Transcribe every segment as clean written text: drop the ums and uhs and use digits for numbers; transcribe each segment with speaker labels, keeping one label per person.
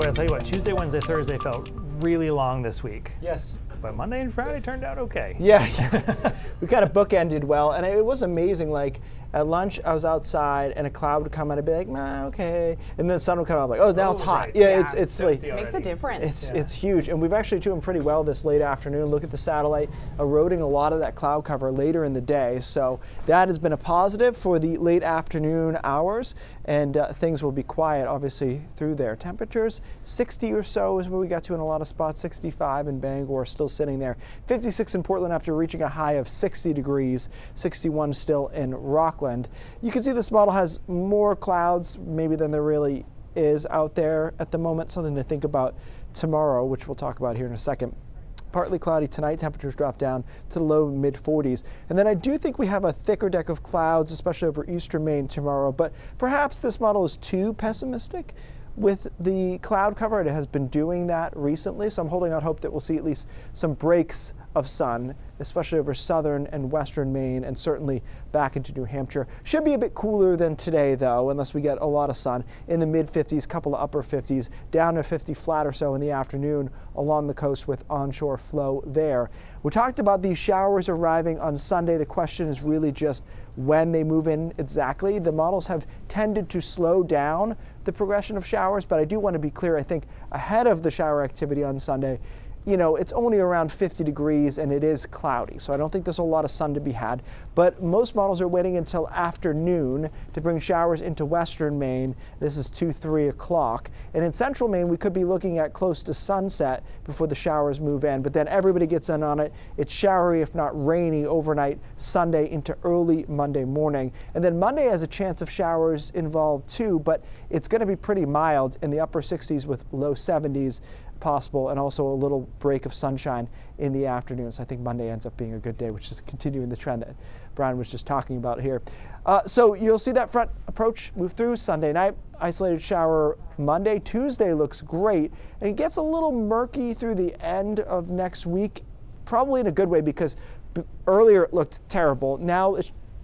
Speaker 1: But I'll tell you what, Tuesday, Wednesday, Thursday felt really long this week.
Speaker 2: Yes.
Speaker 1: But Monday and Friday turned out okay.
Speaker 2: Yeah, we kind of bookended well, and it was amazing. Like at lunch, I was outside, and a cloud would come, and I'd be like, "Nah, okay," and then the sun would come out, like, "Oh, now it's hot."
Speaker 1: Right.
Speaker 2: Yeah, it's like
Speaker 3: Makes a difference.
Speaker 2: it's huge, and we've actually doing pretty well this late afternoon. Look at the satellite eroding a lot of that cloud cover later in the day, so that has been a positive for the late afternoon hours, and things will be quiet, obviously, through there. Temperatures 60 or so is where we got to in a lot of spots. 65 in Bangor, still sitting there. 56 in Portland after reaching a high of 60 degrees. 61 still in Rockland. You can see this model has more clouds maybe than there really is out there at the moment. Something to think about tomorrow, which we'll talk about here in a second. Partly cloudy tonight, temperatures drop down to the low mid 40s. And then I do think we have a thicker deck of clouds, especially over eastern Maine tomorrow, but perhaps this model is too pessimistic with the cloud cover. It has been doing that recently, so I'm holding out hope that we'll see at least some breaks of sun, especially over southern and western Maine, and certainly back into New Hampshire. Should be a bit cooler than today, though, unless we get a lot of sun. In the mid 50s, couple of upper 50s, down to 50 flat or so in the afternoon along the coast with onshore flow there. We talked about these showers arriving on Sunday. The question is really just when they move in exactly. The models have tended to slow down the progression of showers, but I do want to be clear, I think ahead of the shower activity on Sunday, you know, it's only around 50 degrees and it is cloudy, so I don't think there's a lot of sun to be had. But most models are waiting until afternoon to bring showers into western Maine. This is 2-3 o'clock. And in central Maine, we could be looking at close to sunset before the showers move in. But then everybody gets in on it. It's showery, if not rainy, overnight Sunday into early Monday morning. And then Monday has a chance of showers involved too, but it's going to be pretty mild in the upper 60s with low 70s. Possible, and also a little break of sunshine in the afternoon. So I think Monday ends up being a good day, which is continuing the trend that Brian was just talking about here. So you'll see that front approach move through Sunday night. Isolated shower Monday. Tuesday looks great, and it gets a little murky through the end of next week, probably in a good way, because earlier it looked terrible. Now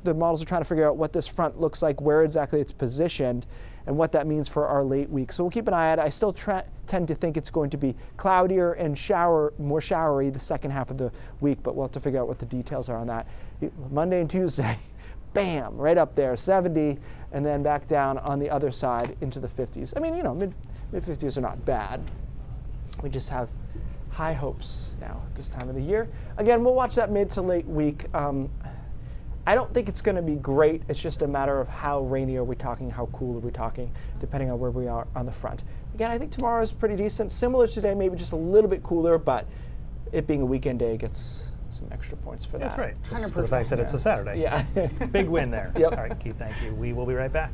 Speaker 2: the models are trying to figure out what this front looks like, where exactly it's positioned, and what that means for our late week. So we'll keep an eye on it. I still tend to think it's going to be cloudier and more showery the second half of the week, but we'll have to figure out what the details are on that. Monday and Tuesday, bam, right up there, 70, and then back down on the other side into the 50s. I mean, you know, mid 50s are not bad. We just have high hopes now at this time of the year. Again, we'll watch that mid to late week. I don't think it's going to be great. It's just a matter of how rainy are we talking, how cool are we talking, depending on where we are on the front. Again, I think tomorrow is pretty decent. Similar to today, maybe just a little bit cooler, but it being a weekend day gets some extra points for that.
Speaker 1: That's right.
Speaker 3: 100%.
Speaker 1: For the fact that it's a Saturday.
Speaker 2: Yeah.
Speaker 1: Big win there.
Speaker 2: Yep.
Speaker 1: All right, Keith, thank you. We will be right back.